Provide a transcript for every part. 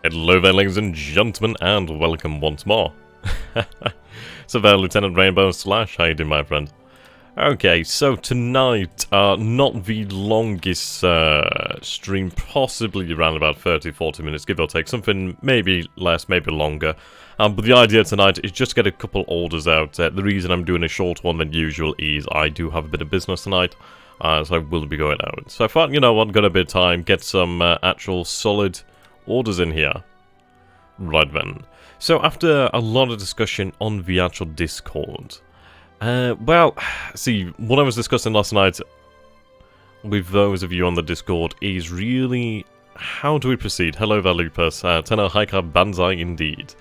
Hello there, ladies and gentlemen, and welcome once more. So there, Lieutenant Rainbow Slash, how you doing, my friend? Okay, so tonight, not the longest stream, possibly around about 30-40 minutes, give or take, something maybe less, maybe longer. But the idea tonight is just to get a couple orders out. The reason I'm doing a short one than usual is I do have a bit of business tonight, so I will be going out. So I thought, you know what, got a bit of time, get some actual solid orders in here. Right then. So after a lot of discussion on the actual Discord, well, see, what I was discussing last night with those of you on the Discord is really, how do we proceed? Hello there, Lupus. Tenor Haika Banzai indeed.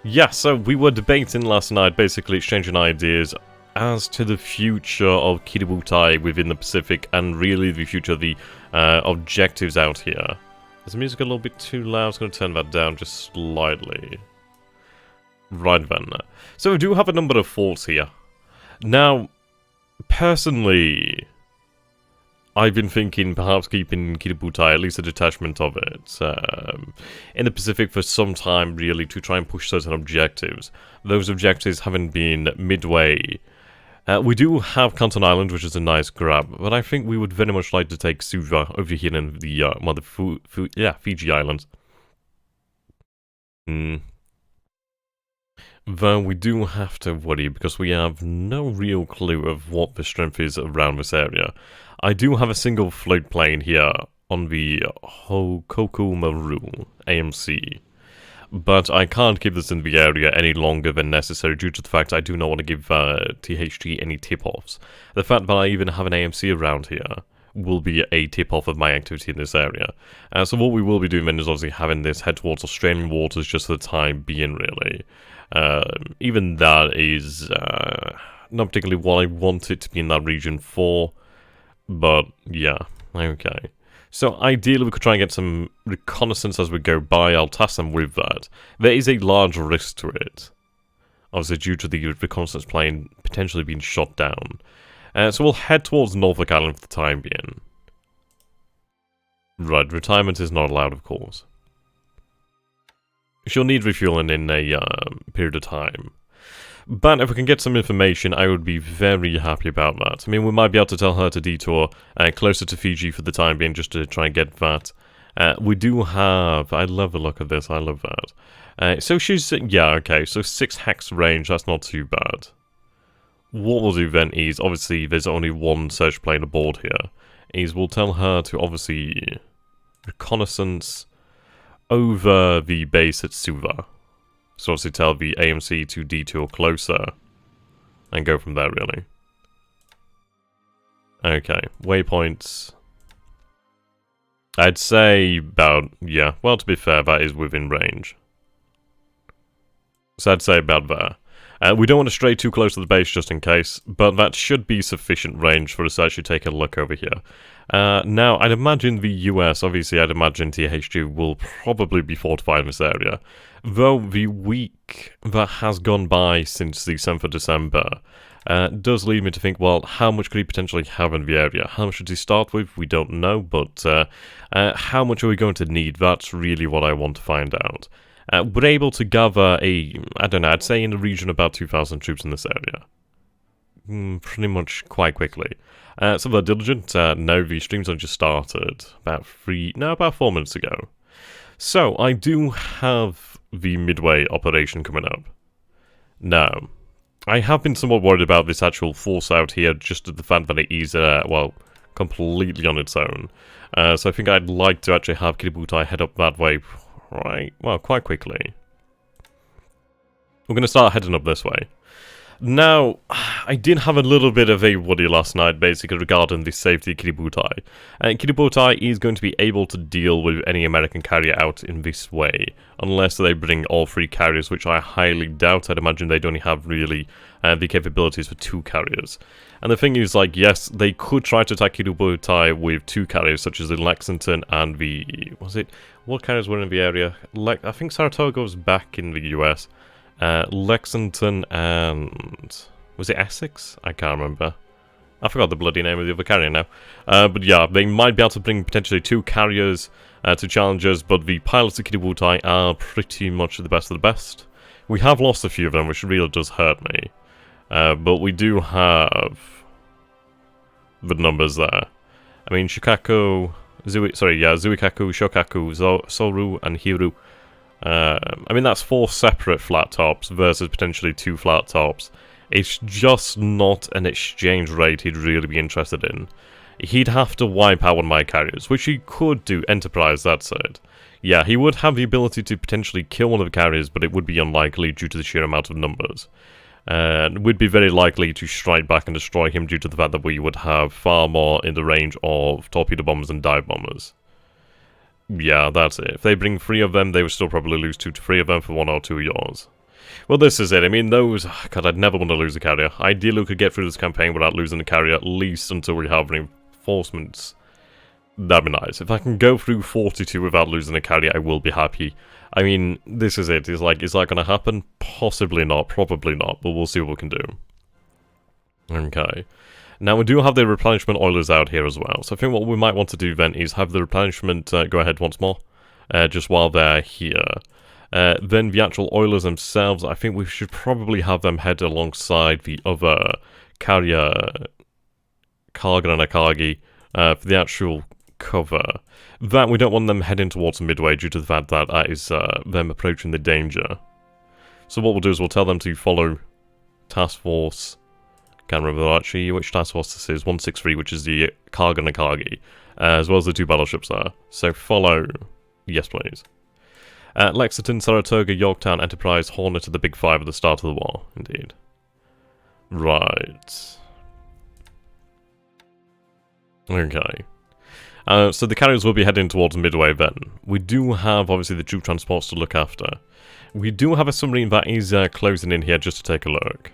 Yeah, so we were debating last night, basically exchanging ideas as to the future of Kiributai within the Pacific and really the future of the objectives out here. Is the music a little bit too loud? I was going to turn that down just slightly. Right then. So we do have a number of forts here. Now, personally, I've been thinking perhaps keeping Kiributai, at least a detachment of it, in the Pacific for some time, really, to try and push certain objectives. Those objectives having been midway. We do have Canton Island, which is a nice grab, but I think we would very much like to take Suva over here in the, Fiji Islands. Though we do have to worry, because we have no real clue of what the strength is around this area. I do have a single float plane here on the Hokoku Maru AMC. But I can't keep this in the area any longer than necessary due to the fact I do not want to give THG any tip-offs. The fact that I even have an AMC around here will be a tip-off of my activity in this area. So what we will be doing then is obviously having this head towards Australian waters just for the time being, really. Even that is not particularly what I want it to be in that region for, but yeah, okay. So ideally we could try and get some reconnaissance as we go by. I'll task them with that. There is a large risk to it, obviously due to the reconnaissance plane potentially being shot down. So we'll head towards Norfolk Island for the time being. Right, retirement is not allowed, of course. She'll need refueling in a period of time. But if we can get some information, I would be very happy about that. I mean, we might be able to tell her to detour closer to Fiji for the time being, just to try and get that. We do have... I love the look of this, I love that. So she's... yeah, okay, so 6 hex range, that's not too bad. What we'll do then is, obviously, there's only one search plane aboard here, is we'll tell her to obviously reconnaissance over the base at Suva. So obviously tell the AMC to detour closer and go from there, really. Okay, waypoints. I'd say about, yeah, well, to be fair, that is within range. So I'd say about there. We don't want to stray too close to the base just in case, but that should be sufficient range for us to actually take a look over here. Now, I'd imagine the US, obviously I'd imagine THG will probably be fortifying this area. Though the week that has gone by since the 7th of December does lead me to think, well, how much could he potentially have in the area? How much should he start with? We don't know, but how much are we going to need? That's really what I want to find out. We're able to gather I don't know, I'd say in the region about 2,000 troops in this area. Pretty much quite quickly. So they're diligent. No, the stream's only just started about 4 minutes ago. So I do have the Midway operation coming up. Now, I have been somewhat worried about this actual force out here, just at the fact that it is, well, completely on its own. So I think I'd like to actually have Kiributai head up that way, right, well, quite quickly. We're going to start heading up this way. Now, I did have a little bit of a worry last night, basically, regarding the safety of Kiributai. Kiributai is going to be able to deal with any American carrier out in this way, unless they bring all 3 carriers, which I highly doubt. I'd imagine they'd only have, really, the capabilities for 2 carriers. And the thing is, like, yes, they could try to attack Kiributai with 2 carriers, such as the Lexington and the... what carriers were in the area? I think Saratoga was back in the US. Lexington and... was it Essex? I can't remember. I forgot the bloody name of the other carrier now. But yeah, they might be able to bring potentially 2 carriers to challenge us, but the pilots of Kitty Wutai are pretty much the best of the best. We have lost a few of them, which really does hurt me. But we do have the numbers there. I mean, Zuikaku, Shokaku, Soru, and Hiru. I mean, that's 4 separate flat tops versus potentially 2 flat tops. It's just not an exchange rate he'd really be interested in. He'd have to wipe out one of my carriers, which he could do. Enterprise, that's it. Yeah, he would have the ability to potentially kill one of the carriers, but it would be unlikely due to the sheer amount of numbers. And we'd be very likely to strike back and destroy him due to the fact that we would have far more in the range of torpedo bombers and dive bombers. Yeah, that's it. If they bring 3 of them, they would still probably lose 2 to 3 of them for 1 or 2 of yours. Well, this is it. I mean, those... God, I'd never want to lose a carrier. Ideally, we could get through this campaign without losing a carrier, at least until we have reinforcements. That'd be nice. If I can go through 42 without losing a carrier, I will be happy. I mean, this is it. It's like, is that going to happen? Possibly not. Probably not. But we'll see what we can do. Okay. Now, we do have the replenishment oilers out here as well. So I think what we might want to do then is have the replenishment go ahead once more. Just while they're here. Then the actual oilers themselves, I think we should probably have them head alongside the other carrier, Kargan and Akagi, for the actual cover. That we don't want them heading towards Midway due to the fact that that is them approaching the danger. So what we'll do is we'll tell them to follow Task Force. Can't remember actually which Task Force this is. 163, which is the Kargan and Akagi, as well as the 2 battleships there. So follow. Yes, please. Lexington, Saratoga, Yorktown, Enterprise, Hornet are the big 5 at the start of the war. Indeed. Right. Okay. So the carriers will be heading towards Midway then. We do have, obviously, the troop transports to look after. We do have a submarine that is closing in here just to take a look.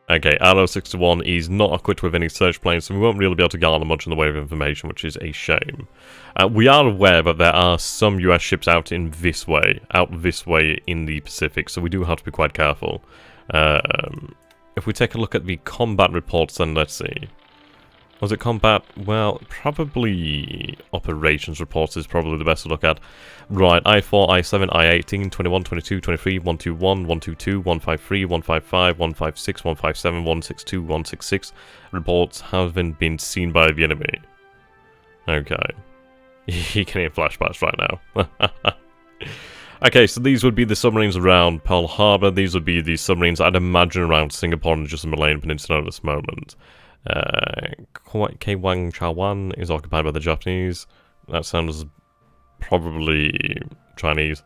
Okay, Arrow 61 is not equipped with any search planes, so we won't really be able to garner much in the way of information, which is a shame. We are aware that there are some US ships out this way in the Pacific, so we do have to be quite careful. If we take a look at the combat reports, then let's see. Was it combat? Well, probably operations reports is probably the best to look at. Right, I-4, I-7, I-18, 21, 22, 23, 121, 122, 153, 155, 156, 157, 162, 166 reports haven't been seen by the enemy. Okay. He can hear flashbacks right now. Okay, so these would be the submarines around Pearl Harbor. These would be the submarines I'd imagine around Singapore and just the Malayan Peninsula at this moment. Kwang Chawan is occupied by the Japanese. That sounds probably Chinese.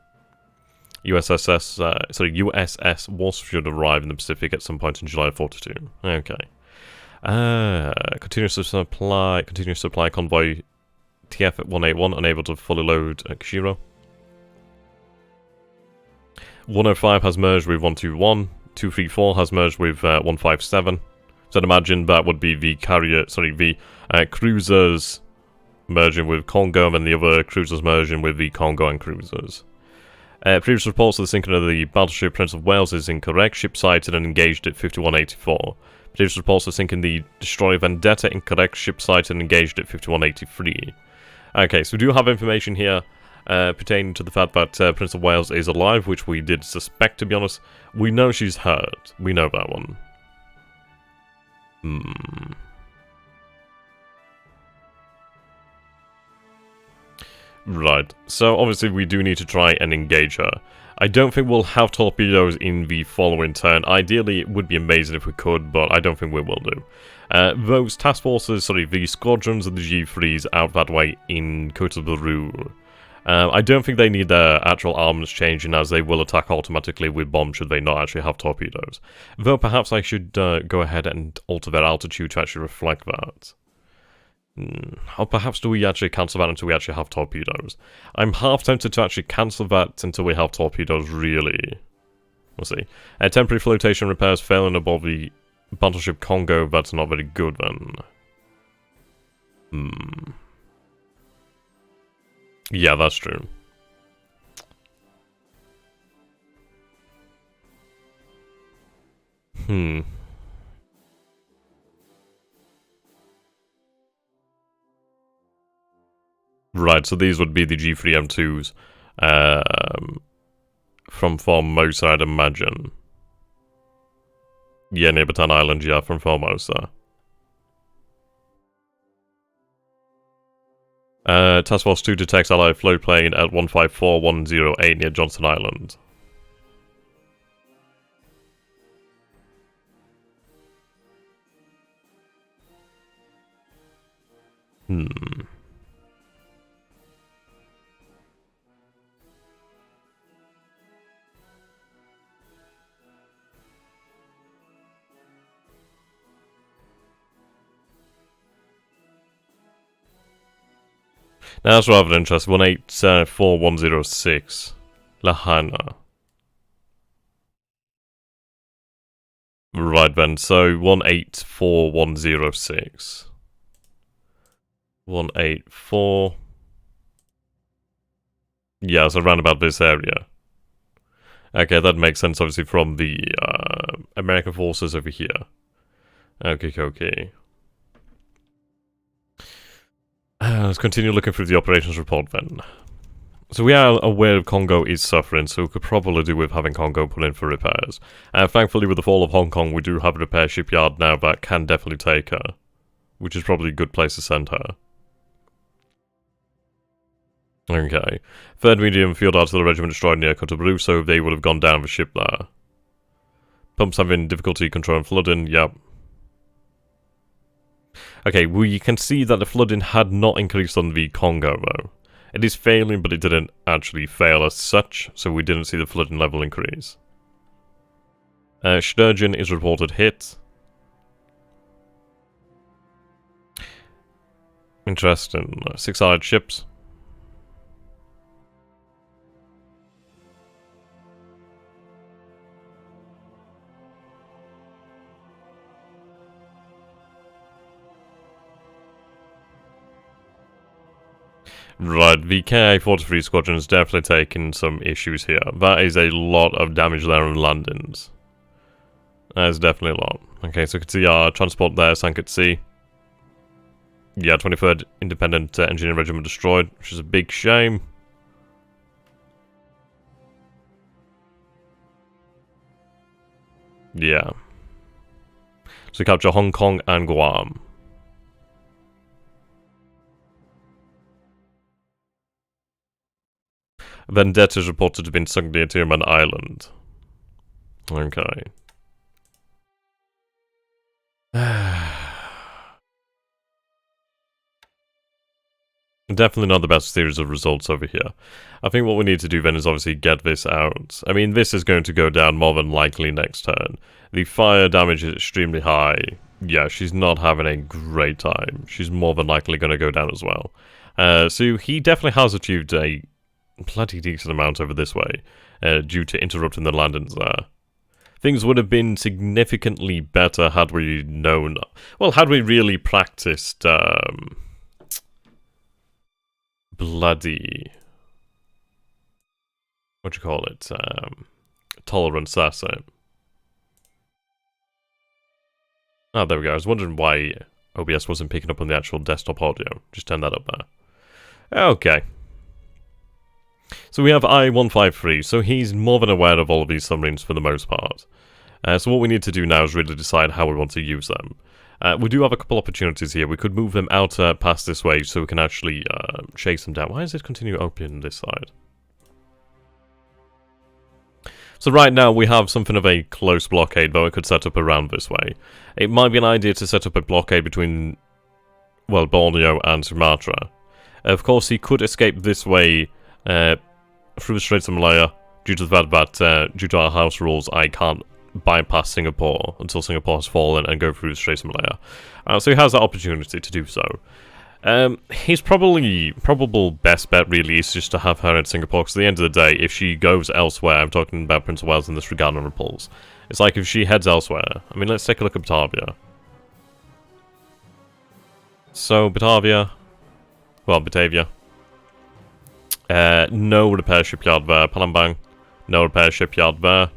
USS Wasp should arrive in the Pacific at some point in July of 42. Okay. Continuous supply convoy TF-181 unable to fully load Kishiro. 105 has merged with 121. 234 has merged with 157. So I'd imagine that would be the cruisers merging with Congo, and the other cruisers merging with the Congo and cruisers. Previous reports of the sinking of the battleship Prince of Wales is incorrect. Ship sighted and engaged at 5184. Previous reports of sinking the destroyer Vendetta incorrect. Ship sighted and engaged at 5183. Okay, so we do have information here pertaining to the fact that Prince of Wales is alive, which we did suspect, to be honest. We know she's hurt. We know that one. Right, so obviously we do need to try and engage her. I don't think we'll have torpedoes in the following turn. Ideally, it would be amazing if we could, but I don't think we will do. Those task forces, the squadrons of the G3s out that way in Kotobaru. I don't think they need their actual armaments changing, as they will attack automatically with bombs should they not actually have torpedoes. Though perhaps I should go ahead and alter their altitude to actually reflect that. Or perhaps do we actually cancel that until we actually have torpedoes? I'm half tempted to actually cancel that until we have torpedoes, really. We'll see. Temporary flotation repairs failing above the battleship Congo, that's not very good then. Yeah, that's true. Right, so these would be the G3M2s from Formosa, I'd imagine. Yeah, near Bataan Island, yeah, from Formosa. Task Force 2 detects Allied float plane at 154108 near Johnson Island. Now that's rather interesting. 184106. Lahaina. Right then, so 184106. 184. Yeah, so around about this area. Okay, that makes sense, obviously, from the American forces over here. Okay. Let's continue looking through the operations report then. So we are aware Congo is suffering, so we could probably do with having Congo put in for repairs. And thankfully, with the fall of Hong Kong, we do have a repair shipyard now that can definitely take her. Which is probably a good place to send her. Okay. 3rd Medium Field Artillery Regiment destroyed near Cotobrou, so they would have gone down the ship there. Pumps having difficulty controlling flooding, yep. Okay, we can see that the flooding had not increased on the Congo, though. It is failing, but it didn't actually fail as such, so we didn't see the flooding level increase. Sturgeon is reported hit. Interesting. 6 Allied ships. Right, the KA-43 squadron is definitely taking some issues here. That is a lot of damage there on landings. That is definitely a lot. Okay, so we can see our transport there sank at sea. Yeah, 23rd Independent Engineering Regiment destroyed, which is a big shame. Yeah. So we capture Hong Kong and Guam. Vendetta is reported to have been sunk near Tierman Island. Okay. Definitely not the best series of results over here. I think what we need to do then is obviously get this out. I mean, this is going to go down more than likely next turn. The fire damage is extremely high. Yeah, she's not having a great time. She's more than likely going to go down as well. So he definitely has achieved a bloody decent amount over this way, due to interrupting the landings there. Things would have been significantly better had we known... Well, had we really practiced, bloody... What do you call it? Tolerance, that's it. Oh, there we go. I was wondering why OBS wasn't picking up on the actual desktop audio. Just turn that up there. Okay. So we have I-153, so he's more than aware of all of these submarines for the most part. So what we need to do now is really decide how we want to use them. We do have a couple opportunities here. We could move them out past this way so we can actually chase them down. Why does it continue open this side? So right now we have something of a close blockade, but we could set up around this way. It might be an idea to set up a blockade between, well, Borneo and Sumatra. Of course, he could escape this way through the Straits of Malaya, due to the fact that, due to our house rules, I can't bypass Singapore until Singapore has fallen and go through the Straits of Malaya. So he has that opportunity to do so. His probable best bet really is just to have her in Singapore, because at the end of the day, if she goes elsewhere, I'm talking about Prince of Wales in this regard and repulse, it's like if she heads elsewhere, I mean, let's take a look at Batavia. So, Batavia, no repair shipyard there. Palembang, no repair shipyard there.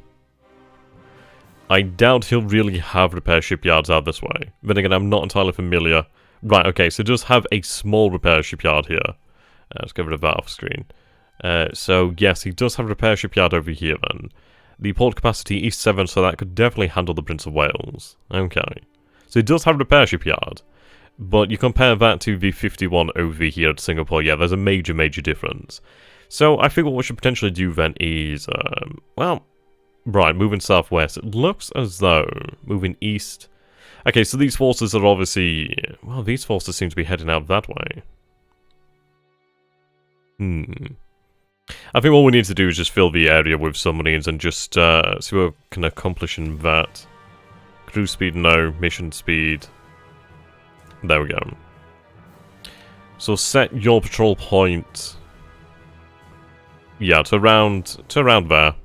I doubt he'll really have repair shipyards out this way. Then again, I'm not entirely familiar. Right, okay, so it does have a small repair shipyard here. Let's get rid of that off screen. So, yes, he does have a repair shipyard over here then. The port capacity is 7, so that could definitely handle the Prince of Wales. Okay. So he does have a repair shipyard. But you compare that to the 51 over here at Singapore, yeah, there's a major, major difference. So I think what we should potentially do then is, well, right, moving southwest. It looks as though moving east. Okay, so these forces are obviously, well, these forces seem to be heading out that way. I think what we need to do is just fill the area with submarines and just see what we can accomplish in that. Cruise speed, no. Mission speed. There we go. So set your patrol point. Yeah, to around there.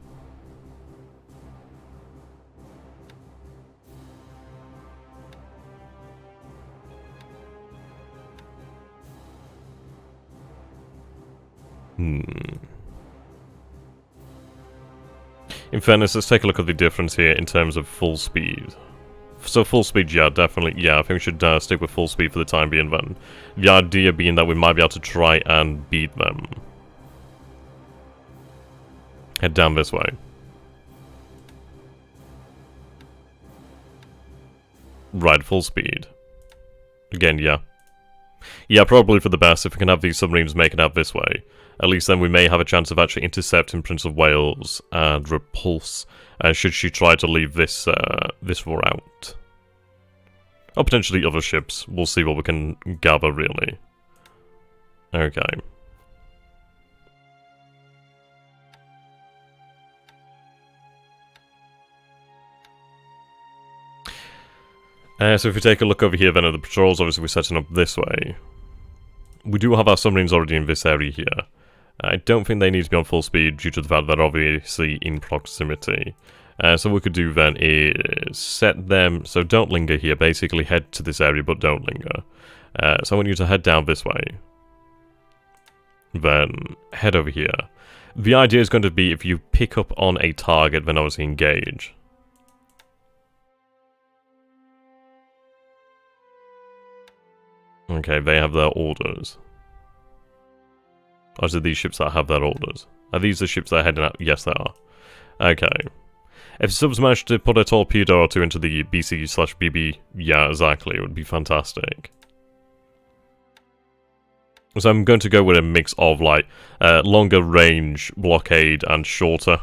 In fairness, let's take a look at the difference here in terms of full speed. So full speed, yeah, definitely, yeah, I think we should stick with full speed for the time being then. The idea being that we might be able to try and beat them. Head down this way. Right, full speed. Again, yeah. Yeah, probably for the best if we can have these submarines making out this way. At least then we may have a chance of actually intercepting Prince of Wales and repulse should she try to leave this this route. Or potentially other ships. We'll see what we can gather, really. Okay. So if we take a look over here then at the patrols, obviously we're setting up this way. We do have our submarines already in this area here. I don't think they need to be on full speed due to the fact that they're obviously in proximity. So what we could do then is set them, so don't linger here, basically head to this area but don't linger. So I want you to head down this way. Then head over here. The idea is going to be if you pick up on a target then obviously engage. Okay, they have their orders. Or is it these ships that have their orders? Are these the ships that are heading out? Yes, they are. Okay. If subs manage to put a torpedo or two into the BC/BB, yeah, exactly, it would be fantastic. So I'm going to go with a mix of, like, longer range blockade and shorter.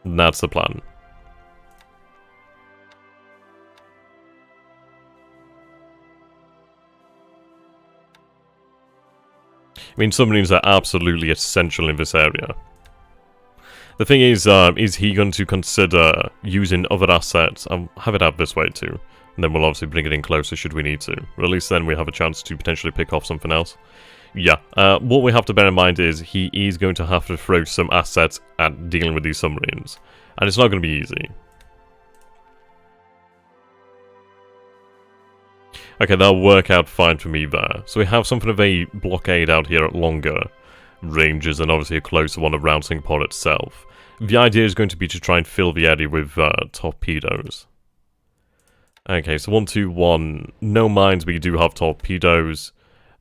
And that's the plan. I mean, submarines are absolutely essential in this area. The thing is he going to consider using other assets? I'll have it out this way too. And then we'll obviously bring it in closer should we need to. Or at least then we have a chance to potentially pick off something else. Yeah, what we have to bear in mind is he is going to have to throw some assets at dealing with these submarines. And it's not going to be easy. Okay, that'll work out fine for me there. So we have something of a blockade out here at longer ranges and obviously a closer one around Singapore itself. The idea is going to be to try and fill the area with torpedoes. Okay, so 121. No mines, but you do have torpedoes.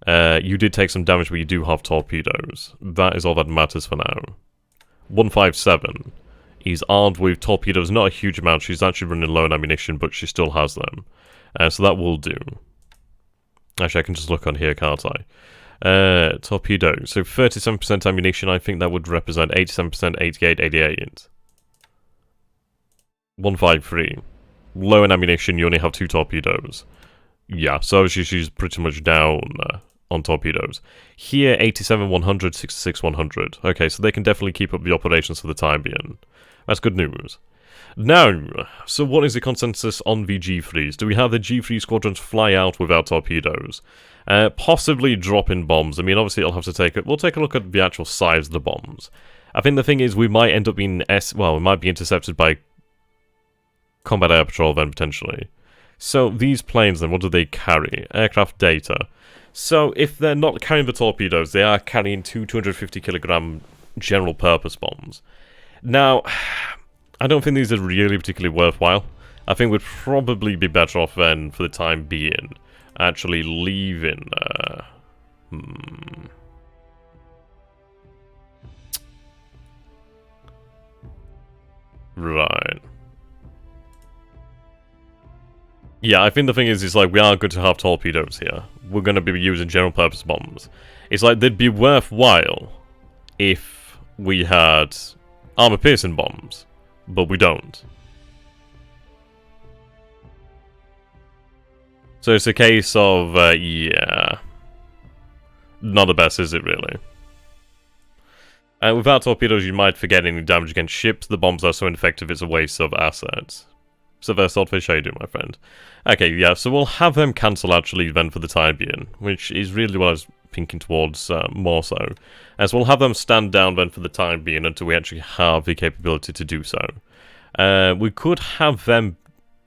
You did take some damage, but you do have torpedoes. That is all that matters for now. 157. He's armed with torpedoes, not a huge amount. She's actually running low on ammunition, but she still has them. So that will do. Actually, I can just look on here, can't I? Torpedo. So 37% ammunition, I think that would represent 87%, 88, 88. 153. Low in ammunition, you only have 2 torpedoes. Yeah, so she's pretty much down on torpedoes. Here, 87, 100, 66, 100. Okay, so they can definitely keep up the operations for the time being. That's good news. Now, so what is the consensus on the G3s? Do we have the G3 squadrons fly out without torpedoes? Possibly dropping bombs. I mean, obviously, I'll have to take it. We'll take a look at the actual size of the bombs. I think the thing is, we might end up being we might be intercepted by combat air patrol then, potentially. So, these planes then, what do they carry? Aircraft data. So, if they're not carrying the torpedoes, they are carrying 250 kilogram general purpose bombs. Now, I don't think these are really particularly worthwhile. I think we'd probably be better off then, for the time being, actually leaving there. Right. Yeah, I think the thing is like, we are good to have torpedoes here. We're going to be using general purpose bombs. It's like, they'd be worthwhile if we had armor-piercing bombs, but we don't. So it's a case of, yeah, not the best, is it really? Without torpedoes, you might forget any damage against ships. The bombs are so ineffective, it's a waste of assets. So there's Swordfish, how you doing, my friend? Okay, yeah, so we'll have them cancel actually then for the time being, which is really what I was thinking towards more so. As we'll have them stand down then for the time being until we actually have the capability to do so. We could have them,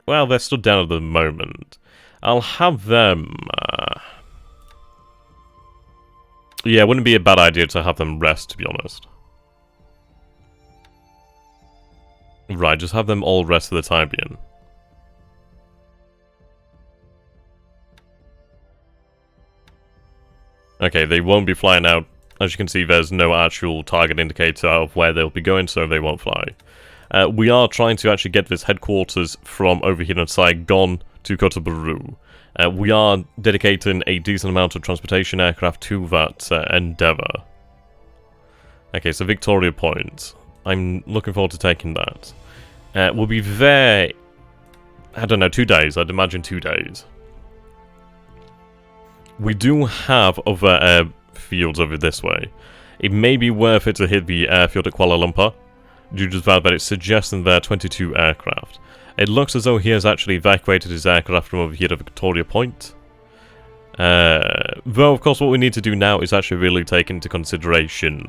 well, they're stood down at the moment. I'll have them, yeah, it wouldn't be a bad idea to have them rest, to be honest. Right, just have them all rest for the time being. Okay, they won't be flying out. As you can see, there's no actual target indicator of where they'll be going, so they won't fly. We are trying to actually get this headquarters from over here in Saigon to Kotobaru. We are dedicating a decent amount of transportation aircraft to that endeavour. Okay, so Victoria Point. I'm looking forward to taking that. We'll be there, I don't know, 2 days. I'd imagine 2 days. We do have other airfields over this way. It may be worth it to hit the airfield at Kuala Lumpur, due to the fact that it's suggesting there are 22 aircraft. It looks as though he has actually evacuated his aircraft from over here to Victoria Point. Though, of course, what we need to do now is actually really take into consideration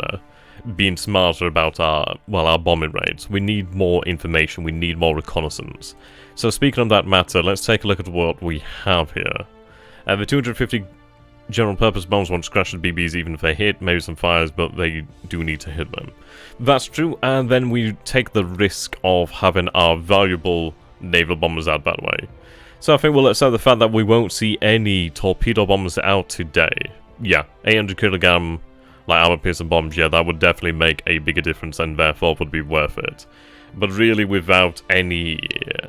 being smarter about our bombing rates. We need more information, we need more reconnaissance. So speaking on that matter, let's take a look at what we have here. The 250 general purpose bombs won't scratch the BBs even if they hit, maybe some fires, but they do need to hit them. That's true, and then we take the risk of having our valuable naval bombers out that way. So I think we'll accept the fact that we won't see any torpedo bombers out today. Yeah, 800 kilogram like armor-piercing bombs, yeah, that would definitely make a bigger difference and therefore would be worth it. But really, without any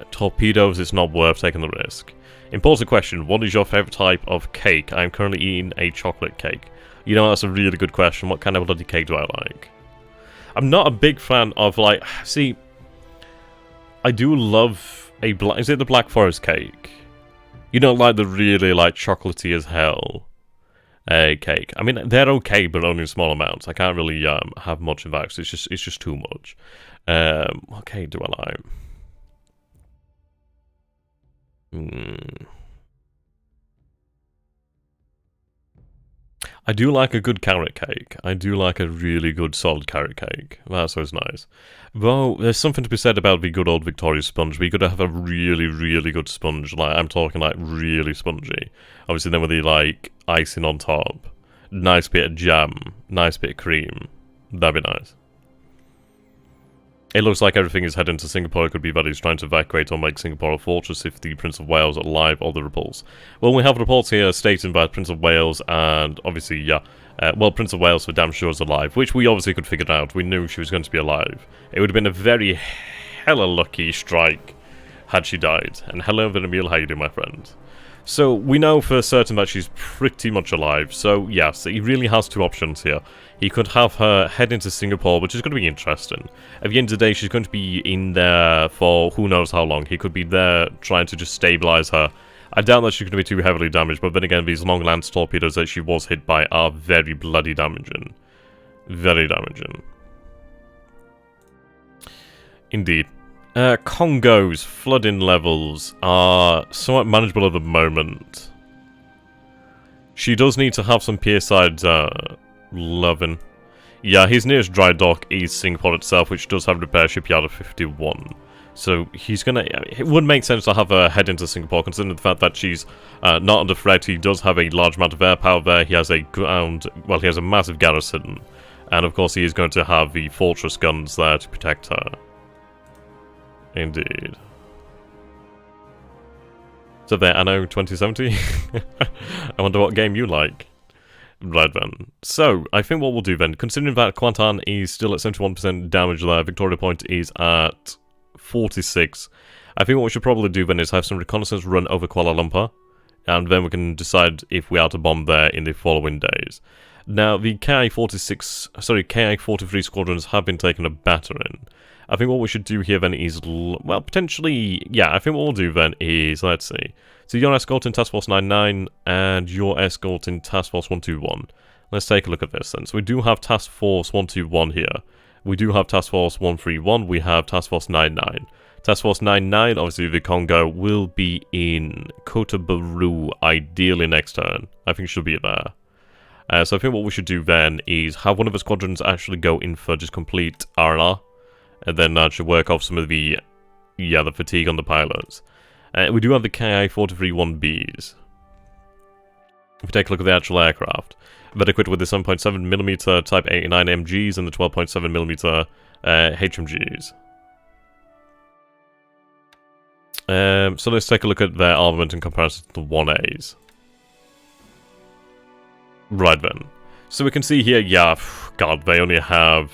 torpedoes, it's not worth taking the risk. Important question, what is your favourite type of cake? I'm currently eating a chocolate cake. You know, that's a really good question. What kind of bloody cake do I like? I'm not a big fan of, like, see, I do love a black, is it the Black Forest cake? You don't like the really, like, chocolatey as hell cake. I mean, they're okay, but only in small amounts. I can't really have much of that, because it's just too much. What cake do I like? I do like a good carrot cake. I do like a really good solid carrot cake. That's always nice. Though, there's something to be said about the good old Victoria sponge. We gotta have a really, really good sponge. Like, I'm talking like really spongy. Obviously then with the like icing on top. Nice bit of jam. Nice bit of cream. That'd be nice. It looks like everything is heading to Singapore. It could be that he's trying to evacuate or make Singapore a fortress if the Prince of Wales are alive or the reports. Well, we have reports here stating that Prince of Wales and obviously, yeah, well, Prince of Wales for damn sure is alive, which we obviously could figure out. We knew she was going to be alive. It would have been a very hella lucky strike had she died. And hello, Emil, how you doing, my friend? So, we know for certain that she's pretty much alive. So, yes, he really has two options here. He could have her head into Singapore, which is going to be interesting. At the end of the day, she's going to be in there for who knows how long. He could be there trying to just stabilize her. I doubt that she's going to be too heavily damaged, but then again, these long lance torpedoes that she was hit by are very bloody damaging. Very damaging. Indeed. Congo's flooding levels are somewhat manageable at the moment. She does need to have some pierside loving. Yeah, his nearest dry dock is Singapore itself, which does have a repair shipyard of 51. So he's gonna. It would make sense to have her head into Singapore, considering the fact that she's not under threat. He does have a large amount of air power there. He has a ground. Well, he has a massive garrison, and of course he is going to have the fortress guns there to protect her. Indeed. So there, Anno 2070? I wonder what game you like. Right then. So, I think what we'll do then, considering that Kuantan is still at 71% damage there, Victoria Point is at 46, I think what we should probably do then is have some reconnaissance run over Kuala Lumpur, and then we can decide if we are to bomb there in the following days. Now, the KI-43 squadrons have been taken a battering. I think what we should do here then is, well, potentially, yeah, I think what we'll do then is, let's see. So you're escorting Task Force 99, and you're escorting Task Force 121. Let's take a look at this then. So we do have Task Force 121 here. We do have Task Force 131, we have Task Force 99. Task Force 99, obviously the Congo, will be in Cotabaru, ideally next turn. I think she'll be there. So I think what we should do then is have one of the squadrons actually go in for just complete R&R, and then actually work off some of the fatigue on the pilots. We do have the KI-43-1Bs. If we take a look at the actual aircraft, they're equipped with the 7.7mm Type 89 MGs and the 12.7mm HMGs. So let's take a look at their armament in comparison to the 1As. Right then. So we can see here, yeah, God, they only have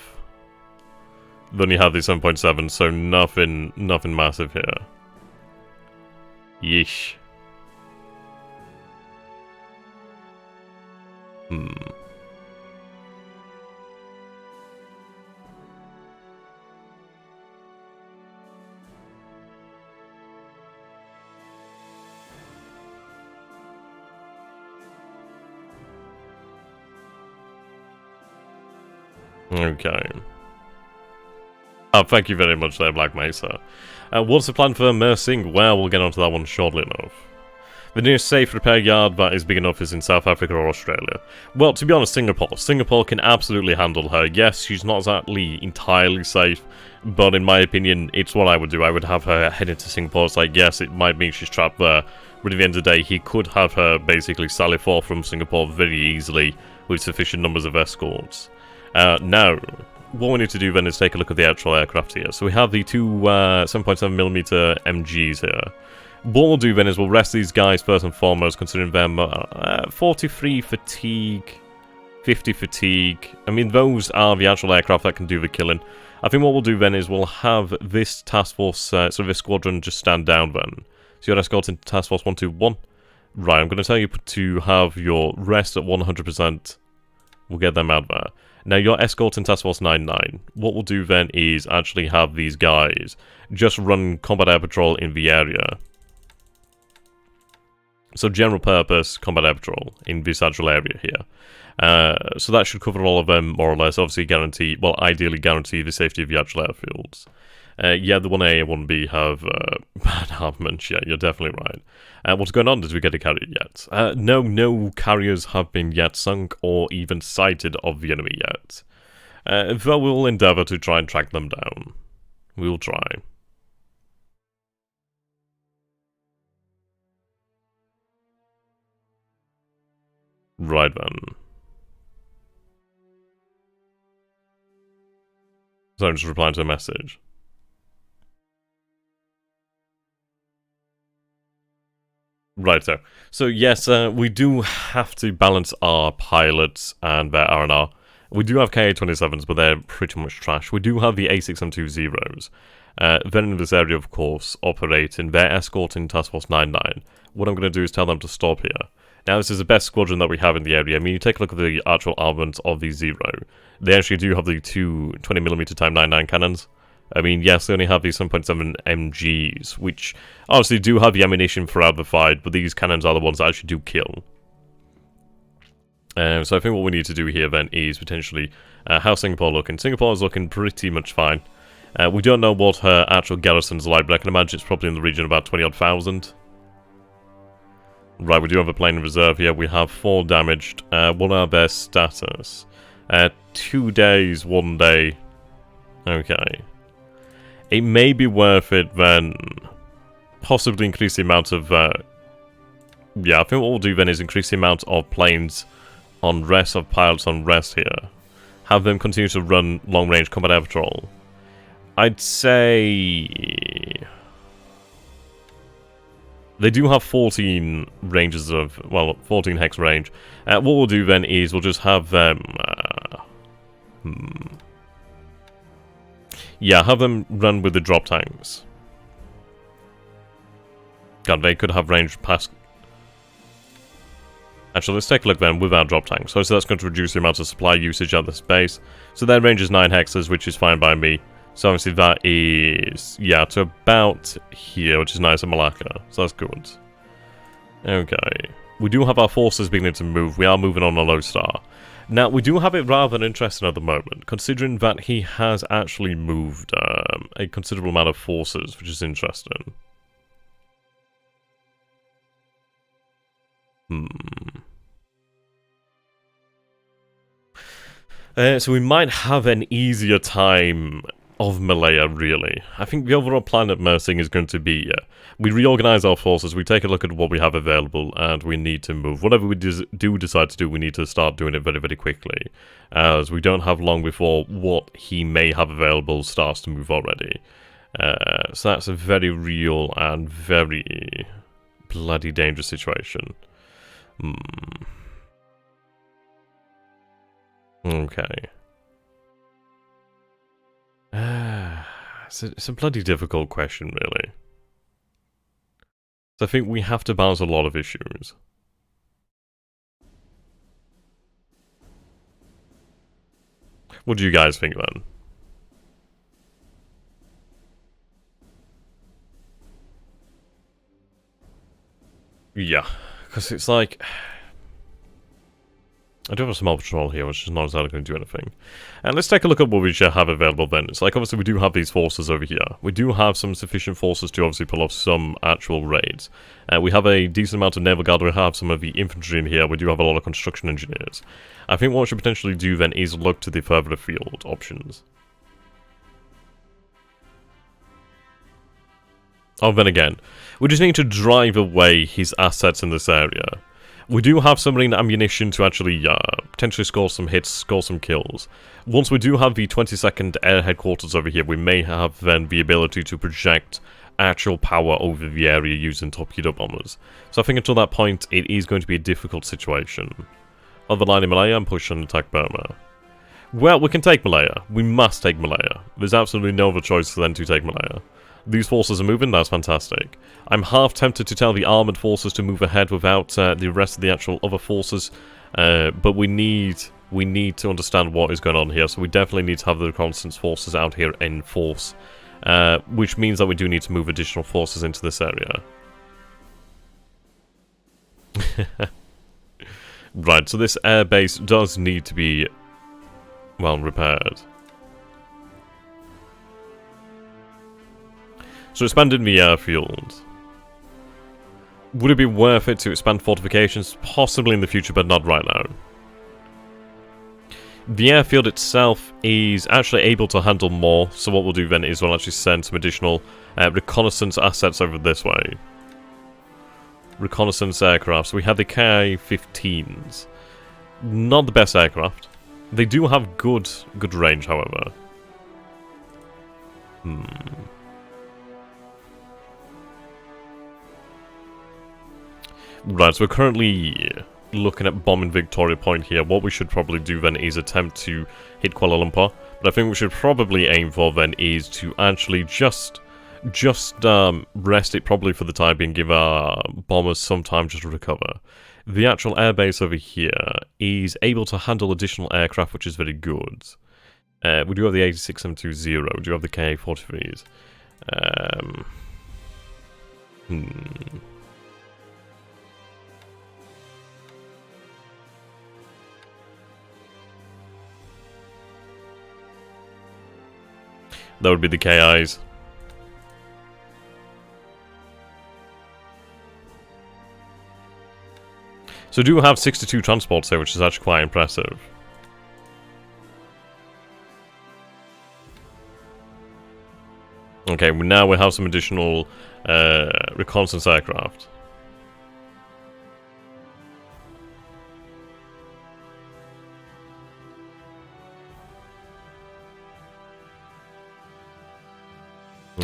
the 7.7, so nothing massive here. Yeesh. Okay. Oh, thank you very much there, Black Mesa. What's the plan for Mersing? Well, we'll get onto that one shortly enough. The nearest safe repair yard that is big enough is in South Africa or Australia. Well, to be honest, Singapore. Singapore can absolutely handle her. Yes, she's not exactly entirely safe, but in my opinion, it's what I would do. I would have her head into Singapore. It's like, yes, it might mean she's trapped there, but at the end of the day, he could have her basically sally forth from Singapore very easily with sufficient numbers of escorts. Now, what we need to do then is take a look at the actual aircraft here. So we have the two 7.7mm MGs here. What we'll do then is we'll rest these guys first and foremost, considering them 43 fatigue, 50 fatigue. I mean, those are the actual aircraft that can do the killing. I think what we'll do then is we'll have this task force, so this squadron, just stand down then. So you're escorting Task Force 121. Right, I'm going to tell you to have your rest at 100%. We'll get them out there. Now, you're escorting Task Force 99. What we'll do then is actually have these guys just run combat air patrol in the area. So, general purpose combat air patrol in this actual area here. So that should cover all of them, more or less. Obviously guarantee, well, ideally guarantee the safety of the actual airfields. Yeah, the 1A and 1B have bad armament. Yeah, you're definitely right. What's going on? Did we get a carrier yet? No carriers have been yet sunk or even sighted of the enemy yet. Though we'll endeavour to try and track them down. We'll try. Right then. So I'm just replying to a message. Right, so yes, we do have to balance our pilots and their R&R. We do have KA-27s, but they're pretty much trash. We do have the A6M20s. Then in this area, of course, operating, they're escorting Task Force 99. What I'm going to do is tell them to stop here. Now, this is the best squadron that we have in the area. I mean, you take a look at the actual armament of the Zero. They actually do have the two 20mm x99 cannons. I mean, yes, they only have these 7.7 MGs, which obviously do have the ammunition throughout the fight, but these cannons are the ones that actually do kill. So I think what we need to do here then is potentially how's Singapore looking? Singapore is looking pretty much fine. We don't know what her actual garrison's like, but I can imagine it's probably in the region of about 20-odd thousand. Right, we do have a plane in reserve here. We have 4 damaged. What are their status? 2 days, 1 day. Okay. It may be worth it then. Possibly increase the amount of... yeah, I think what we'll do then is increase the amount of planes on rest, of pilots on rest here. Have them continue to run long-range combat air patrol. I'd say... They do have 14 ranges of, well, 14 hex range. What we'll do then is we'll just have them, yeah, have them run with the drop tanks. God, they could have range past... Actually, let's take a look then with our drop tanks. So that's going to reduce the amount of supply usage at this base. So their range is 9 hexes, which is fine by me. So obviously that is, yeah, to about here, which is nice in Malacca. So that's good. Okay. We do have our forces beginning to move. We are moving on a low star. Now, we do have it rather interesting at the moment, considering that he has actually moved a considerable amount of forces, which is interesting. So we might have an easier time of Malaya, really. I think the overall plan at Mersing is going to be, we reorganize our forces, we take a look at what we have available, and we need to move. Whatever we do decide to do, we need to start doing it very, very quickly, as we don't have long before what he may have available starts to move already. So that's a very real and very bloody dangerous situation. Okay. It's a bloody difficult question, really. So I think we have to balance a lot of issues. What do you guys think, then? Yeah, because it's like... I do have a small patrol here, which is not exactly going to do anything. And let's take a look at what we should have available then. It's like, obviously, we do have these forces over here. We do have some sufficient forces to obviously pull off some actual raids. We have a decent amount of naval guard. We have some of the infantry in here. We do have a lot of construction engineers. I think what we should potentially do then is look to the further afield options. Oh, then again, we just need to drive away his assets in this area. We do have submarine ammunition to actually potentially score some hits, score some kills. Once we do have the 22nd Air Headquarters over here, we may have then the ability to project actual power over the area using torpedo bombers. So I think until that point, it is going to be a difficult situation. On the line in Malaya, I'm pushing attack Burma. Well, we can take Malaya. We must take Malaya. There's absolutely no other choice than to take Malaya. These forces are moving, that's fantastic. I'm half tempted to tell the armoured forces to move ahead without the rest of the actual other forces, but we need to understand what is going on here, so we definitely need to have the reconnaissance forces out here in force, which means that we do need to move additional forces into this area. Right, so this airbase does need to be, well, repaired. So expanding the airfield. Would it be worth it to expand fortifications? Possibly in the future, but not right now. The airfield itself is actually able to handle more, so what we'll do then is we'll actually send some additional reconnaissance assets over this way. Reconnaissance aircraft. So we have the Ki-15s. Not the best aircraft. They do have good range, however. Right, so we're currently looking at bombing Victoria Point here. What we should probably do then is attempt to hit Kuala Lumpur. But I think we should probably aim for then is to actually just rest it probably for the time being, give our bombers some time just to recover. The actual airbase over here is able to handle additional aircraft, which is very good. We do have the 86720, we do have the Ka-43s. That would be the KIs. So we do have 62 transports there, which is actually quite impressive. Okay, now we have some additional reconnaissance aircraft.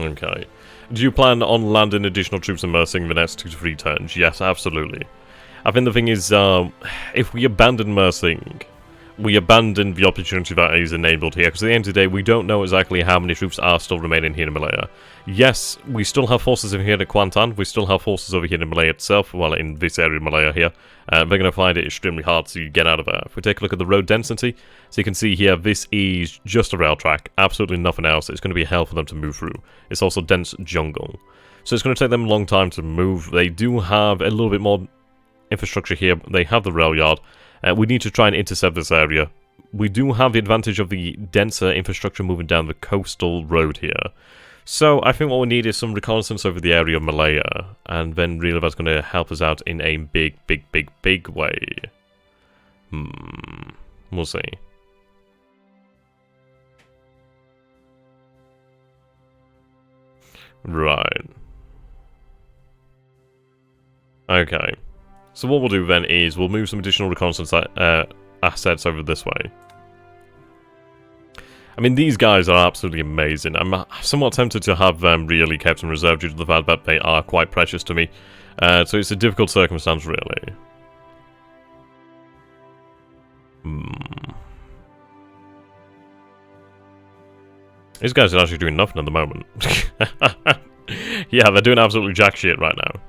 Okay. Do you plan on landing additional troops and immersing the next 2 to 3 turns? Yes, absolutely. I think the thing is, if we abandon immersing, we abandon the opportunity that is enabled here, because at the end of the day, we don't know exactly how many troops are still remaining here in Malaya. Yes, we still have forces over here in Kuantan, we still have forces over here in Malaya itself, well, in this area of Malaya here. They're going to find it extremely hard to get out of there. If we take a look at the road density, so you can see here, this is just a rail track, absolutely nothing else. It's going to be hell for them to move through. It's also dense jungle. So it's going to take them a long time to move. They do have a little bit more infrastructure here. They have the rail yard. We need to try and intercept this area. We do have the advantage of the denser infrastructure moving down the coastal road here. So I think what we need is some reconnaissance over the area of Malaya, and then really that's going to help us out in a big way. We'll see. Right. Okay. So what we'll do then is we'll move some additional reconnaissance assets over this way. I mean, these guys are absolutely amazing. I'm somewhat tempted to have them really kept in reserve due to the fact that they are quite precious to me. So it's a difficult circumstance, really. These guys are actually doing nothing at the moment. Yeah, they're doing absolutely jack shit right now.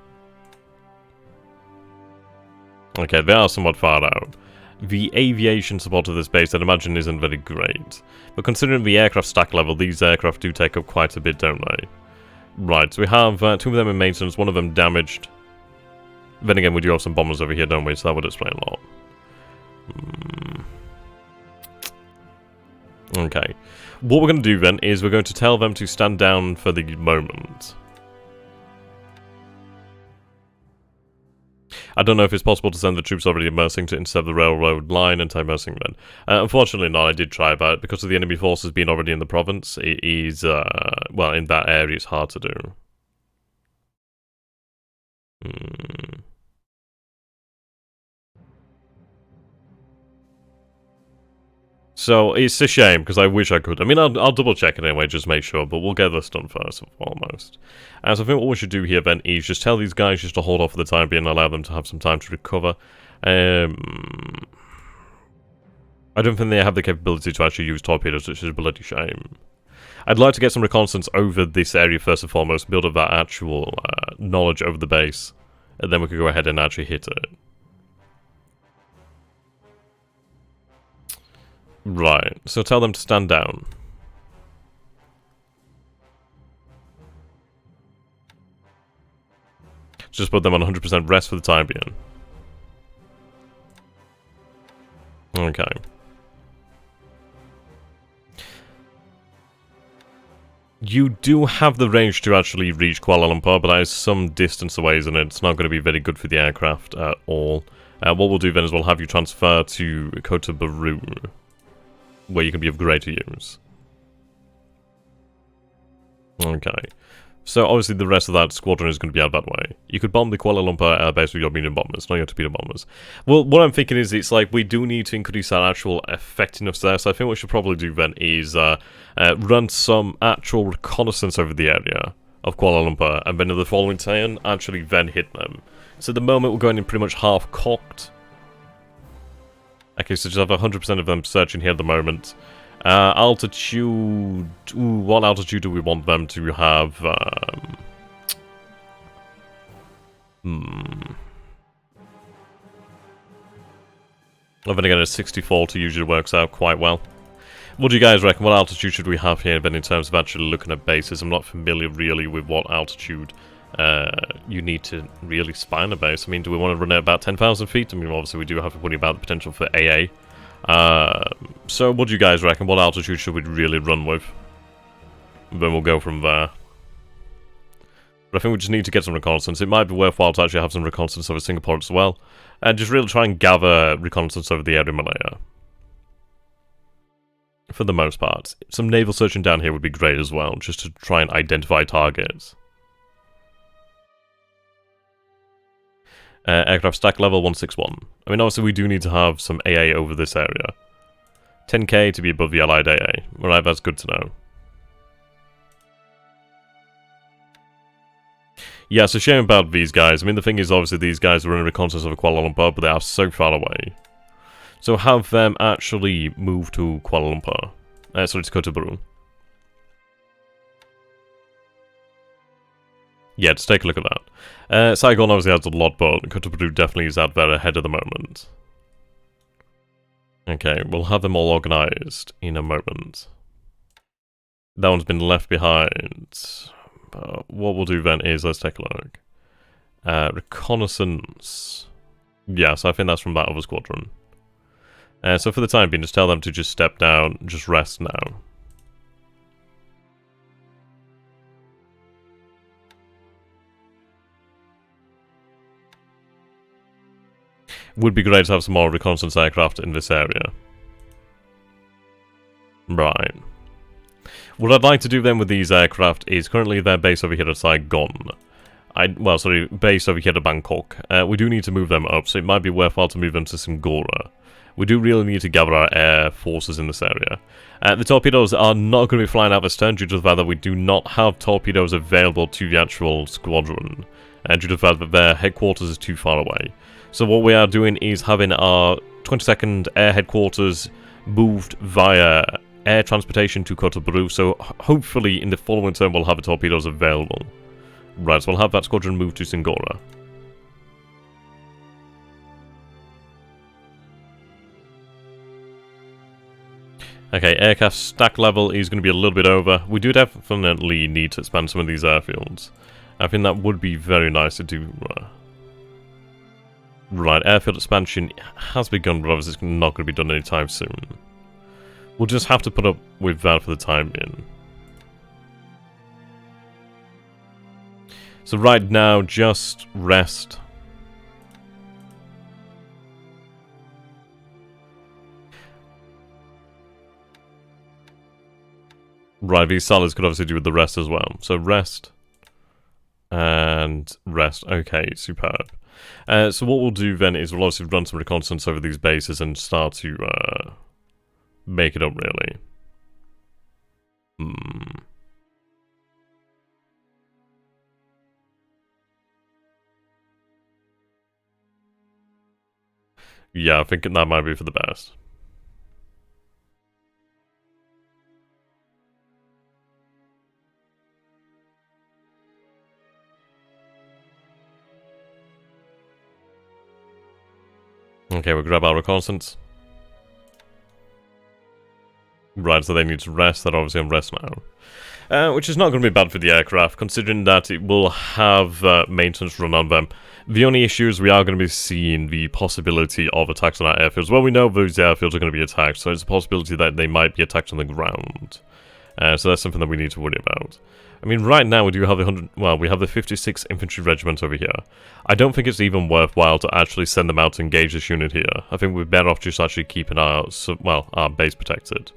Okay, they are somewhat far out. The aviation support of this base, I'd imagine, isn't very great. But considering the aircraft stack level, these aircraft do take up quite a bit, don't they? Right, so we have 2 of them in maintenance, 1 of them damaged. Then again, we do have some bombers over here, don't we? So that would explain a lot. Okay. What we're going to do then is we're going to tell them to stand down for the moment. I don't know if it's possible to send the troops already immersing to intercept the railroad line and immersing them. Unfortunately not, I did try, but because of the enemy forces being already in the province, it is, well, in that area it's hard to do. So, it's a shame, because I wish I could. I mean, I'll double check it anyway, just make sure, but we'll get this done first and foremost. So I think what we should do here, then, is just tell these guys just to hold off for the time being and allow them to have some time to recover. I don't think they have the capability to actually use torpedoes, which is a bloody shame. I'd like to get some reconnaissance over this area first and foremost, build up that actual knowledge over the base, and then we could go ahead and actually hit it. Right, so tell them to stand down. Just put them on 100% rest for the time being. Okay. You do have the range to actually reach Kuala Lumpur, but that is some distance away, isn't it? It's not going to be very good for the aircraft at all. What we'll do then is we'll have you transfer to Kota Baru, where you can be of greater use. Okay. So obviously the rest of that squadron is going to be out that way. You could bomb the Kuala Lumpur air base with your medium bombers, not your torpedo bombers. Well, what I'm thinking is it's like we do need to increase our actual effectiveness there, so I think what we should probably do then is run some actual reconnaissance over the area of Kuala Lumpur, and then in the following turn, actually then hit them. So at the moment we're going in pretty much half-cocked. Okay, so just have 100% of them searching here at the moment. Altitude... Ooh, what altitude do we want them to have? Well, then again, it's 64 usually works out quite well. What do you guys reckon? What altitude should we have here then in terms of actually looking at bases? I'm not familiar really with what altitude you need to really spine a base. I mean, do we want to run at about 10,000 feet? I mean, obviously we do have to worry about the potential for AA. So what do you guys reckon? What altitude should we really run with? Then we'll go from there. But I think we just need to get some reconnaissance. It might be worthwhile to actually have some reconnaissance over Singapore as well. And just really try and gather reconnaissance over the area of Malaya. For the most part. Some naval searching down here would be great as well, just to try and identify targets. Aircraft stack level 161. I mean, obviously we do need to have some AA over this area. 10k to be above the Allied AA. Alright, that's good to know. Yeah, it's a shame about these guys. I mean, the thing is, obviously, these guys were in reconnaissance of Kuala Lumpur, but they are so far away. So have them actually move to Kuala Lumpur. Sorry, to Kota. Yeah, just take a look at that. Saigon obviously has a lot, but Kota definitely is out there ahead at the moment. Okay, we'll have them all organised in a moment. That one's been left behind. What we'll do then is, let's take a look. Reconnaissance. Yes, I think that's from that other squadron. So for the time being, just tell them to just step down, just rest now. Would be great to have some more reconnaissance aircraft in this area. Right. What I'd like to do then with these aircraft is currently their base over here at Saigon. Base over here at Bangkok. We do need to move them up, so it might be worthwhile to move them to Singora. We do really need to gather our air forces in this area. The torpedoes are not going to be flying out this turn due to the fact that we do not have torpedoes available to the actual squadron. Due to the fact that their headquarters is too far away. So what we are doing is having our 22nd Air Headquarters moved via air transportation to Kota Bru, so hopefully in the following turn we'll have the torpedoes available. Right, so we'll have that squadron moved to Singora. Okay, aircraft stack level is going to be a little bit over. We do definitely need to expand some of these airfields. I think that would be very nice to do. Right, airfield expansion has begun, but obviously it's not going to be done anytime soon. We'll just have to put up with that for the time being. So right now, just rest. Right, these salads could obviously do with the rest as well. So rest. And rest. Okay, superb. So what we'll do then is we'll obviously run some reconnaissance over these bases and start to make it up, really. Yeah, I think that might be for the best. Okay, we'll grab our reconnaissance. Right, so they need to rest. They're obviously on rest now. Which is not going to be bad for the aircraft, considering that it will have maintenance run on them. The only issue is we are going to be seeing the possibility of attacks on our airfields. Well, we know those airfields are going to be attacked, so it's a possibility that they might be attacked on the ground. So that's something that we need to worry about. I mean, right now we do have we have the 56th Infantry Regiment over here. I don't think it's even worthwhile to actually send them out to engage this unit here. I think we're better off just actually keeping our base protected.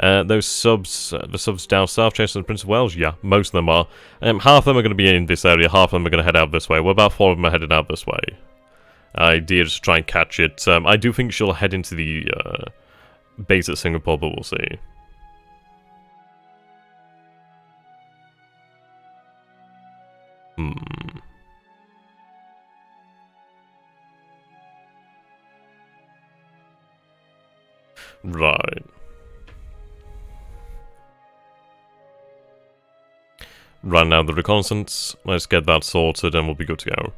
Those subs, the subs down south, chasing the Prince of Wales, yeah, most of them are. Half of them are going to be in this area, half of them are going to head out this way. Well, about 4 of them are headed out this way. Idea is to try and catch it. I do think she'll head into the base at Singapore, but we'll see. Right. Right now, the reconnaissance. Let's get that sorted and we'll be good to go.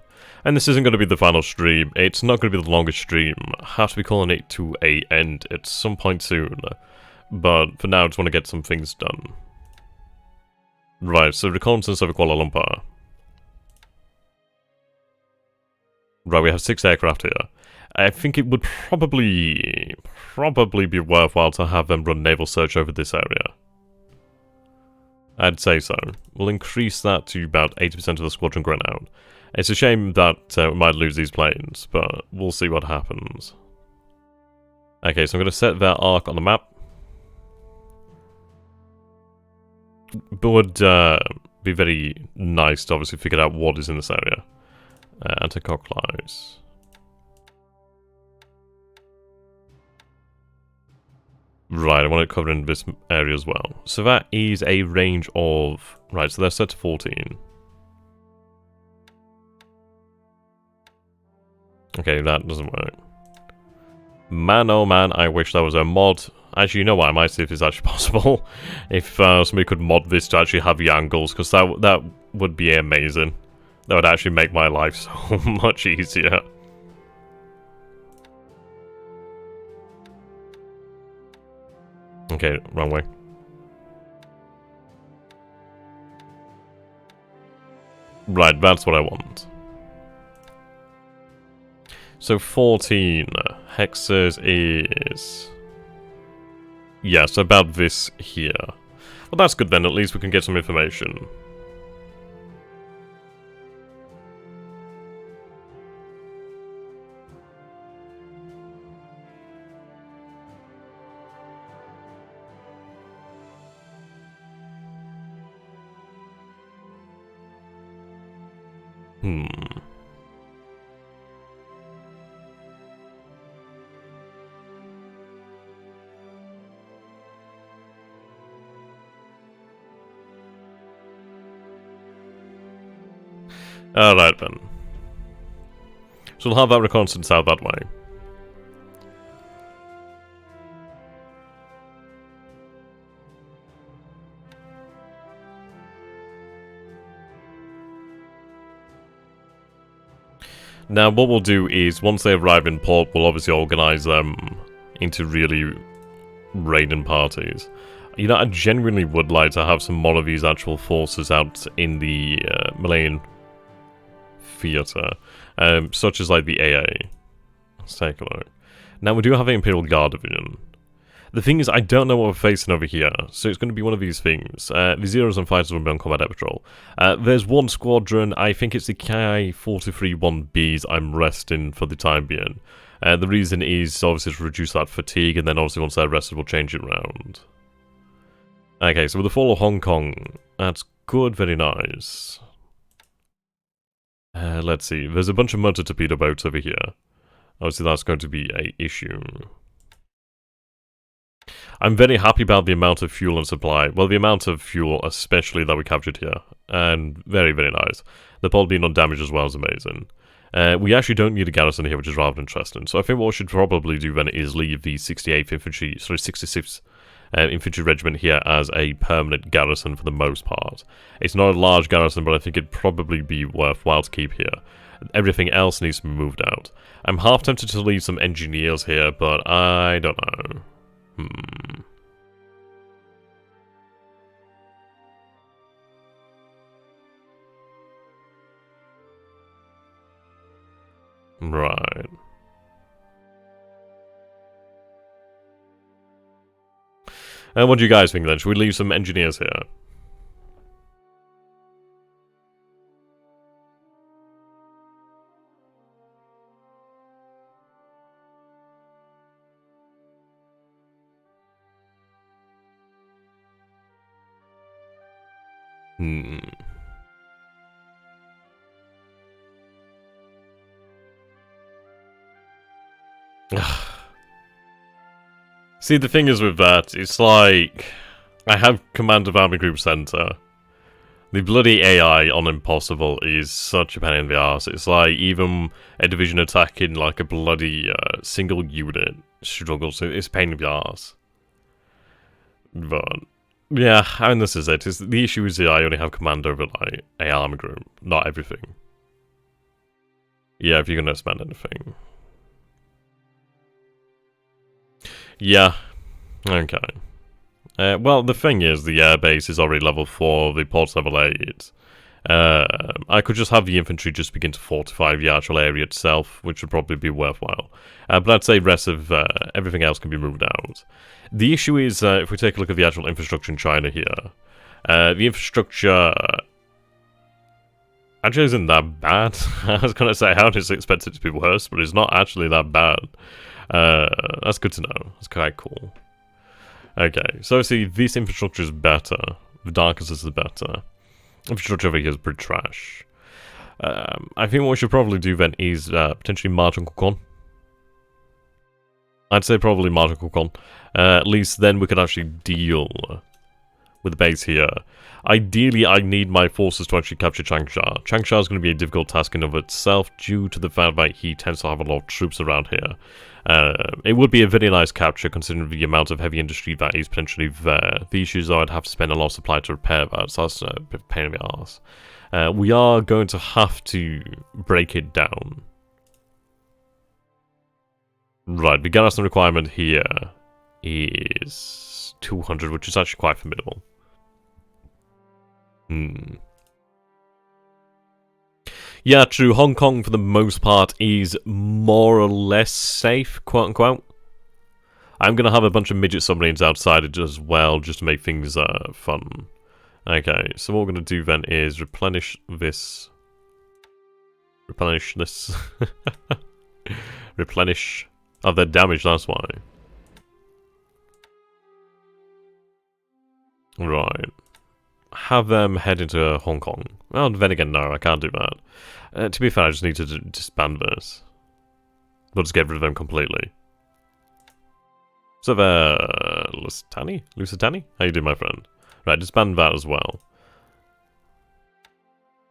And this isn't going to be the final stream. It's not going to be the longest stream. I have to be calling it to an end at some point soon. But for now, I just want to get some things done. Right, so reconnaissance over Kuala Lumpur. Right, we have 6 aircraft here. I think it would probably be worthwhile to have them run naval search over this area. I'd say so. We'll increase that to about 80% of the squadron going out. It's a shame that we might lose these planes, but we'll see what happens. Okay, so I'm going to set their arc on the map. But would be very nice to obviously figure out what is in this area. Anti-clockwise. Right, I want it covered in this area as well. So that is a range of... Right, so they're set to 14. Okay, that doesn't work. Man, oh man, I wish there was a mod. Actually, you know what? I might see if it's actually possible. If somebody could mod this to actually have the angles, because that would be amazing. That would actually make my life so much easier. Okay, wrong way. Right, that's what I want. So 14 hexes is... Yes, about this here. Well, that's good then, at least we can get some information. Alright then. So we'll have that reconnaissance out that way. Now what we'll do is, once they arrive in port, we'll obviously organise them into really raiding parties. You know, I genuinely would like to have some more of these actual forces out in the Malayan theatre, such as like the AA. Let's take a look. Now we do have an Imperial Guard division. The thing is, I don't know what we're facing over here, so it's going to be one of these things. The Zeros and Fighters will be on combat patrol. There's one squadron, I think it's the KI-43-1Bs I'm resting for the time being. The reason is obviously to reduce that fatigue, and then obviously once they're rested we'll change it around. Okay, so with the fall of Hong Kong, that's good, very nice. Let's see, there's a bunch of motor torpedo boats over here. Obviously that's going to be an issue. I'm very happy about the amount of fuel and supply. Well, the amount of fuel especially that we captured here. And very, very nice. The pole being undamaged as well is amazing. We actually don't need a garrison here, which is rather interesting. So I think what we should probably do then is leave the 68th Infantry, sorry, 66th Infantry Regiment here as a permanent garrison for the most part. It's not a large garrison, but I think it'd probably be worthwhile to keep here. Everything else needs to be moved out. I'm half tempted to leave some engineers here, but I don't know. Right. And what do you guys think then? Should we leave some engineers here? See, the thing is with that, it's like... I have command of Army Group Center. The bloody AI on Impossible is such a pain in the arse. It's like, even a division attacking like a bloody single unit struggles. It's a pain in the arse. But... yeah, and this is it. The issue is that I only have command over like a army group, not everything. Yeah, if you're gonna spend anything. Yeah. Okay. Well, the thing is, the airbase is already level 4, the port's level 8. I could just have the infantry just begin to fortify the actual area itself, which would probably be worthwhile. But I'd say the rest of everything else can be moved out. The issue is, if we take a look at the actual infrastructure in China here, the infrastructure actually isn't that bad. I was going to say, how is it expected to be worse, but it's not actually that bad. That's good to know. That's quite cool. Okay, so see, this infrastructure is better. The darkest is the better. Infrastructure over here is pretty trash. I think what we should probably do then is potentially march on Kukon. I'd say probably march on Kukon. At least then we could actually deal with the base here. Ideally, I need my forces to actually capture Changsha. Changsha is going to be a difficult task in of itself due to the fact that he tends to have a lot of troops around here. It would be a very nice capture considering the amount of heavy industry that is potentially there. The issue is I'd have to spend a lot of supply to repair that, so that's a bit of a pain in the arse. We are going to have to break it down. Right, the garrison requirement here is 200, which is actually quite formidable. Yeah, true. Hong Kong, for the most part, is more or less safe, quote-unquote. I'm going to have a bunch of midget submarines outside it as well, just to make things fun. Okay, so what we're going to do then is replenish this. Replenish this. Replenish. Oh, they're damaged, that's why. Right. Have them head into Hong Kong. Well, then again, no, I can't do that. To be fair, I just need to disband this. We'll just get rid of them completely. So Lusitani? Lusitani? How you doing, my friend? Right, disband that as well.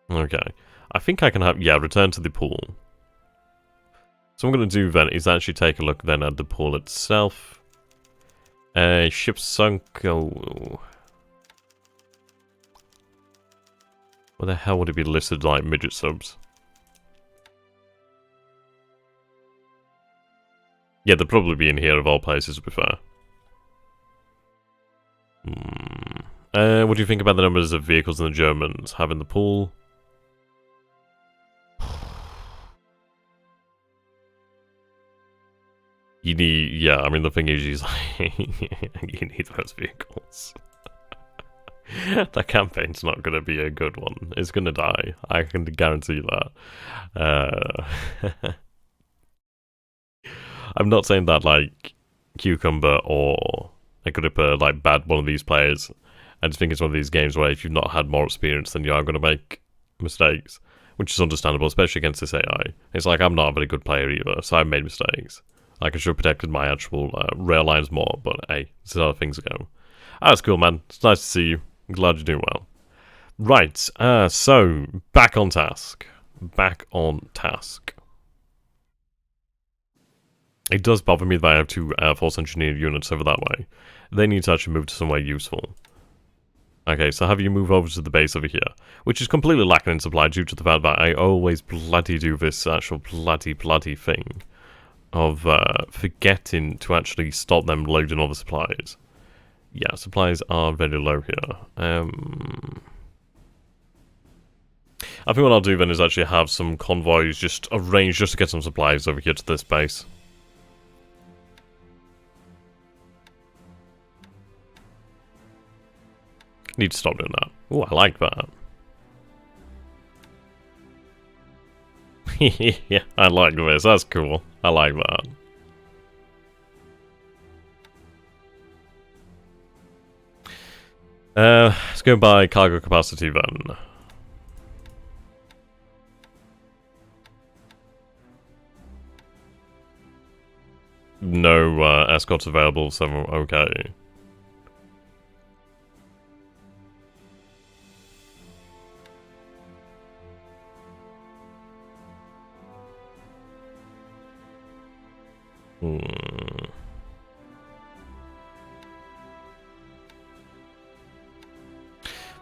Okay. I think I can have... Yeah, return to the pool. So what I'm going to do then is actually take a look then at the pool itself. Ship sunk... Oh... Where the hell would it be listed like midget subs? Yeah, they'll probably be in here of all places, to be fair. What do you think about the numbers of vehicles in the Germans have in the pool? You need, yeah, I mean, the thing is, you need those vehicles. That campaign's not going to be a good one. It's going to die. I can guarantee that. I'm not saying that, like, Cucumber or Agrippa, like, bad one of these players. I just think it's one of these games where if you've not had more experience, then you are going to make mistakes. Which is understandable, especially against this AI. It's like, I'm not a very good player either, so I've made mistakes. Like, I should have protected my actual rail lines more, but hey, this is how things go. That's cool, man. It's nice to see you. I'm glad you're doing well. Right, so, back on task. Back on task. It does bother me that I have two Air Force engineer units over that way. They need to actually move to somewhere useful. Okay, so have you move over to the base over here, which is completely lacking in supply due to the fact that I always bloody do this actual bloody thing of forgetting to actually stop them loading all the supplies. Yeah, supplies are very low here. I think what I'll do then is actually have some convoys just arranged just to get some supplies over here to this base. Need to stop doing that. Oh, I like that. Yeah, I like this. That's cool. I like that. Let's go by cargo capacity then. No escorts available, so okay.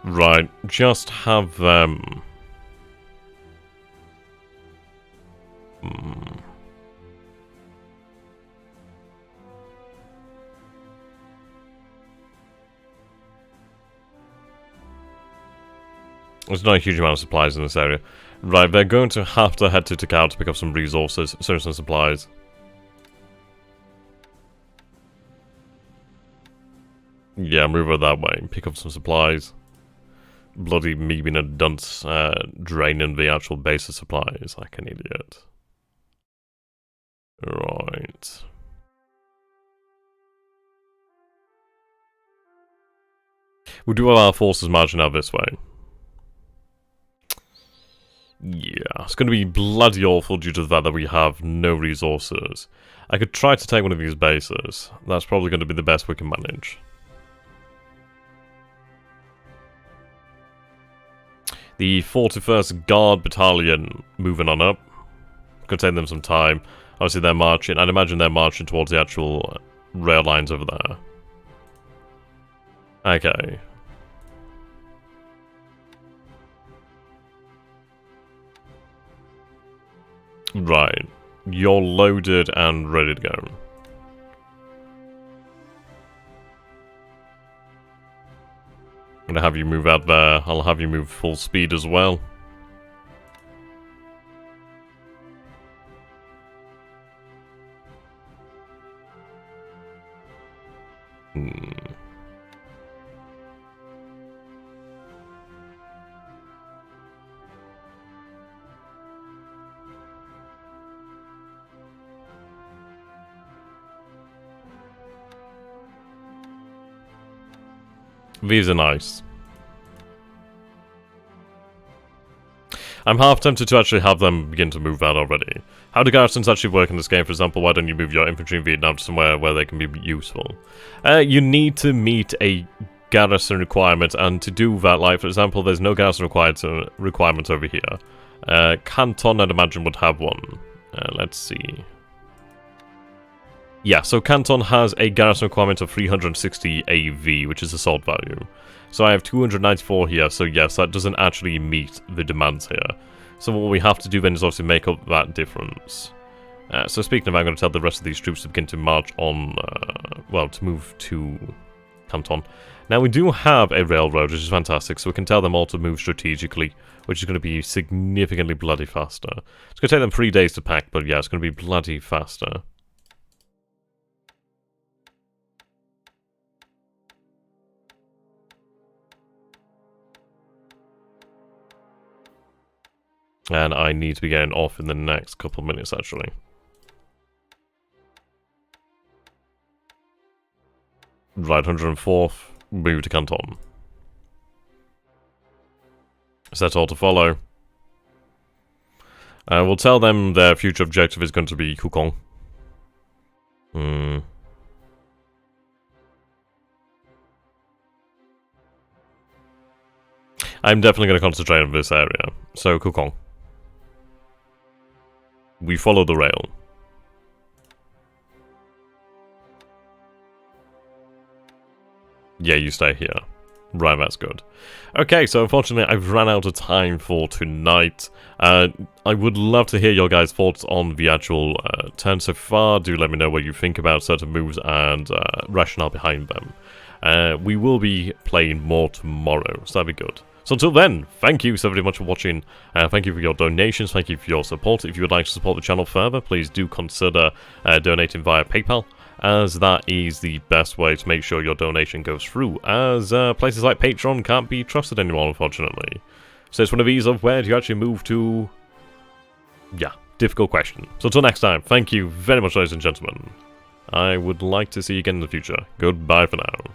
Right, just have them. There's not a huge amount of supplies in this area. Right, they're going to have to head to Takao to pick up some resources, some supplies. Yeah, move over that way. Pick up some supplies. Bloody me being a dunce, draining the actual base of supplies like an idiot. Right. We do have our forces marching out this way. Yeah, it's going to be bloody awful due to the fact that we have no resources. I could try to take one of these bases. That's probably going to be the best we can manage. The 41st Guard Battalion moving on up. Could take them some time. Obviously they're marching. I'd imagine they're marching towards the actual rail lines over there. Okay. Right. You're loaded and ready to go. I'm gonna have you move out there. I'll have you move full speed as well. These are nice. I'm half tempted to actually have them begin to move out already. How do garrisons actually work in this game? For example, why don't you move your infantry in Vietnam to somewhere where they can be useful? You need to meet a garrison requirement, and to do that, like, for example, there's no garrison requirement over here. Canton, I'd imagine, would have one. Let's see. Yeah, so Canton has a garrison requirement of 360 AV, which is assault value. So I have 294 here, so yes, that doesn't actually meet the demands here. So what we have to do then is obviously make up that difference. So speaking of, I'm going to tell the rest of these troops to begin to march on, well, to move to Canton. Now we do have a railroad, which is fantastic, so we can tell them all to move strategically, which is going to be significantly bloody faster. It's going to take them 3 days to pack, but yeah, it's going to be bloody faster. And I need to be getting off in the next couple of minutes, actually. Right, 104th, move to Canton. Set all to follow. We'll tell them their future objective is going to be Hukong. I'm definitely going to concentrate on this area. So, Hukong. We follow the rail. Yeah, you stay here. Right, that's good. Okay, so unfortunately I've ran out of time for tonight. I would love to hear your guys' thoughts on the actual turn so far. Do let me know what you think about certain moves and rationale behind them. We will be playing more tomorrow, so that'd be good. So until then, thank you so very much for watching. Thank you for your donations. Thank you for your support. If you would like to support the channel further, please do consider donating via PayPal, as that is the best way to make sure your donation goes through, as places like Patreon can't be trusted anymore, unfortunately. So it's one of these of where do you actually move to? Yeah, difficult question. So until next time, thank you very much, ladies and gentlemen. I would like to see you again in the future. Goodbye for now.